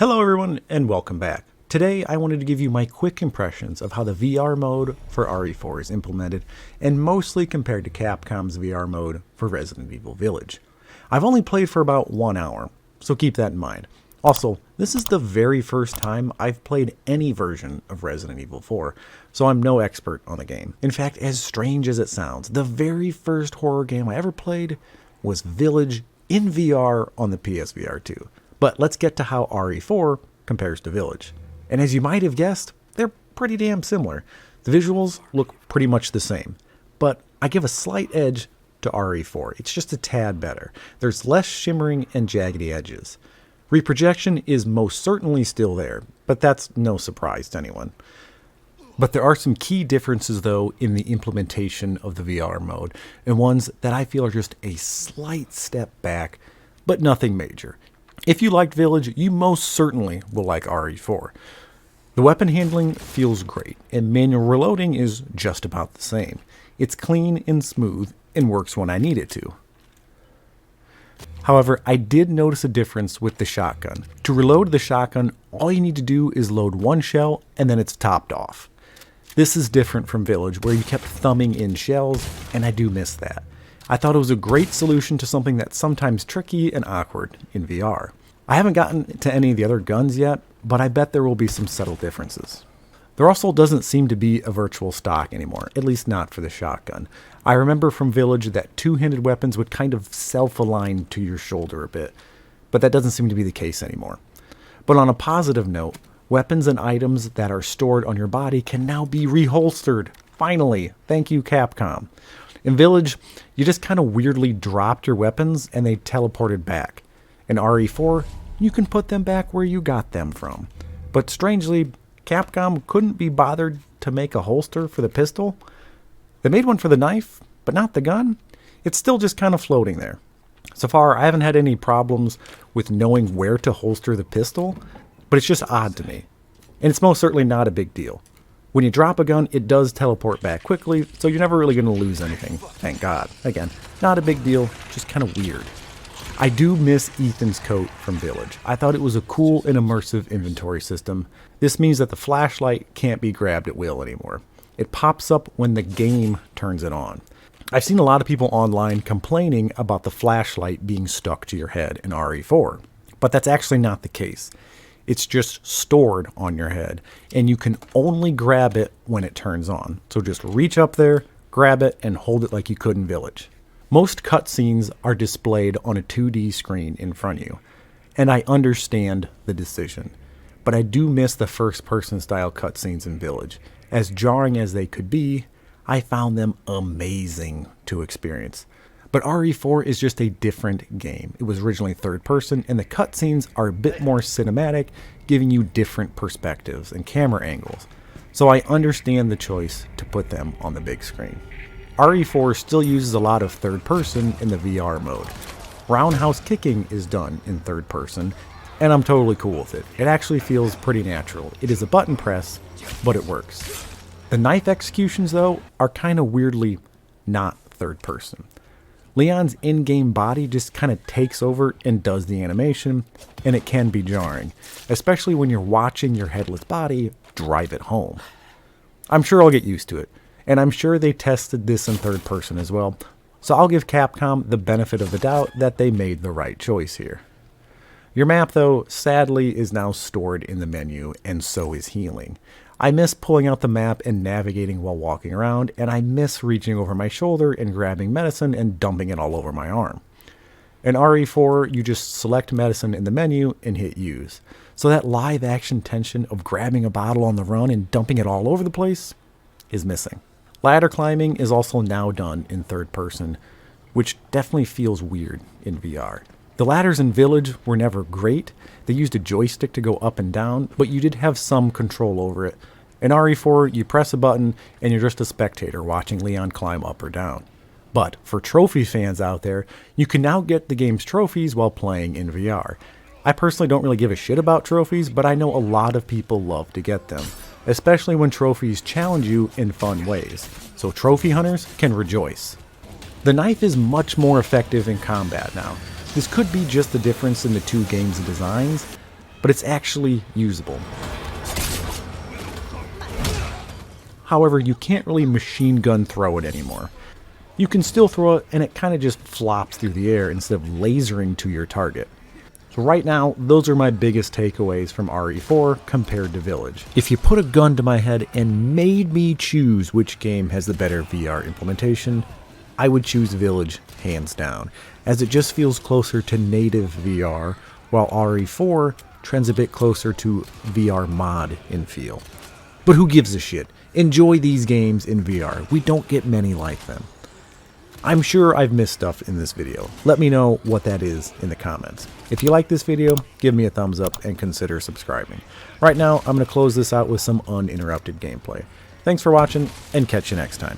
Hello everyone and welcome back. Today I wanted to give you my quick impressions of how the VR mode for RE4 is implemented and mostly compared to Capcom's VR mode for Resident Evil Village. I've only played for about 1 hour, so keep that in mind. Also, this is the very first time I've played any version of Resident Evil 4, so I'm no expert on the game. In fact, as strange as it sounds, the very first horror game I ever played was Village in VR on the PSVR 2. But let's get to how RE4 compares to Village. And as you might have guessed, they're pretty damn similar. The visuals look pretty much the same, but I give a slight edge to RE4. It's just a tad better. There's less shimmering and jaggedy edges. Reprojection is most certainly still there, but that's no surprise to anyone. But there are some key differences though in the implementation of the VR mode, and ones that I feel are just a slight step back, but nothing major. If you liked Village, you most certainly will like RE4. The weapon handling feels great, and manual reloading is just about the same. It's clean and smooth, and works when I need it to. However, I did notice a difference with the shotgun. To reload the shotgun, all you need to do is load one shell, and then it's topped off. This is different from Village, where you kept thumbing in shells, and I do miss that. I thought it was a great solution to something that's sometimes tricky and awkward in VR. I haven't gotten to any of the other guns yet, but I bet there will be some subtle differences. There also doesn't seem to be a virtual stock anymore, at least not for the shotgun. I remember from Village that two-handed weapons would kind of self-align to your shoulder a bit, but that doesn't seem to be the case anymore. But on a positive note, weapons and items that are stored on your body can now be reholstered. Finally, thank you Capcom. In Village, you just kind of weirdly dropped your weapons and they teleported back. In RE4, you can put them back where you got them from. But strangely, Capcom couldn't be bothered to make a holster for the pistol. They made one for the knife, but not the gun. It's still just kind of floating there. So far, I haven't had any problems with knowing where to holster the pistol, but it's just odd to me. And it's most certainly not a big deal. When you drop a gun, it does teleport back quickly, so you're never really going to lose anything, thank God. Again, not a big deal, just kind of weird. I do miss Ethan's coat from Village. I thought it was a cool and immersive inventory system. This means that the flashlight can't be grabbed at will anymore. It pops up when the game turns it on. I've seen a lot of people online complaining about the flashlight being stuck to your head in RE4, but that's actually not the case. It's just stored on your head, and you can only grab it when it turns on. So just reach up there, grab it, and hold it like you could in Village. Most cutscenes are displayed on a 2D screen in front of you, and I understand the decision. But I do miss the first-person style cutscenes in Village. As jarring as they could be, I found them amazing to experience. But RE4 is just a different game. It was originally third person, and the cutscenes are a bit more cinematic, giving you different perspectives and camera angles. So I understand the choice to put them on the big screen. RE4 still uses a lot of third person in the VR mode. Roundhouse kicking is done in third person, and I'm totally cool with it. It actually feels pretty natural. It is a button press, but it works. The knife executions, though, are kind of weirdly not third person. Leon's in-game body just kind of takes over and does the animation, and it can be jarring, especially when you're watching your headless body drive it home. I'm sure I'll get used to it, and I'm sure they tested this in third person as well, so I'll give Capcom the benefit of the doubt that they made the right choice here. Your map, though, sadly is now stored in the menu, and so is healing. I miss pulling out the map and navigating while walking around, and I miss reaching over my shoulder and grabbing medicine and dumping it all over my arm. In RE4, you just select medicine in the menu and hit use. So that live action tension of grabbing a bottle on the run and dumping it all over the place is missing. Ladder climbing is also now done in third person, which definitely feels weird in VR. The ladders in Village were never great. They used a joystick to go up and down, but you did have some control over it. In RE4, you press a button and you're just a spectator watching Leon climb up or down. But for trophy fans out there, you can now get the game's trophies while playing in VR. I personally don't really give a shit about trophies, but I know a lot of people love to get them, especially when trophies challenge you in fun ways. So trophy hunters can rejoice. The knife is much more effective in combat now. This could be just the difference in the two games' designs, but it's actually usable. However, you can't really machine gun throw it anymore. You can still throw it, and it kind of just flops through the air instead of lasering to your target. So right now, those are my biggest takeaways from RE4 compared to Village. If you put a gun to my head and made me choose which game has the better VR implementation, I would choose Village hands down, as it just feels closer to native VR, while RE4 trends a bit closer to VR mod in feel. But who gives a shit? Enjoy these games in VR. We don't get many like them. I'm sure I've missed stuff in this video. Let me know what that is in the comments. If you like this video, give me a thumbs up and consider subscribing. Right now, I'm going to close this out with some uninterrupted gameplay. Thanks for watching, and catch you next time.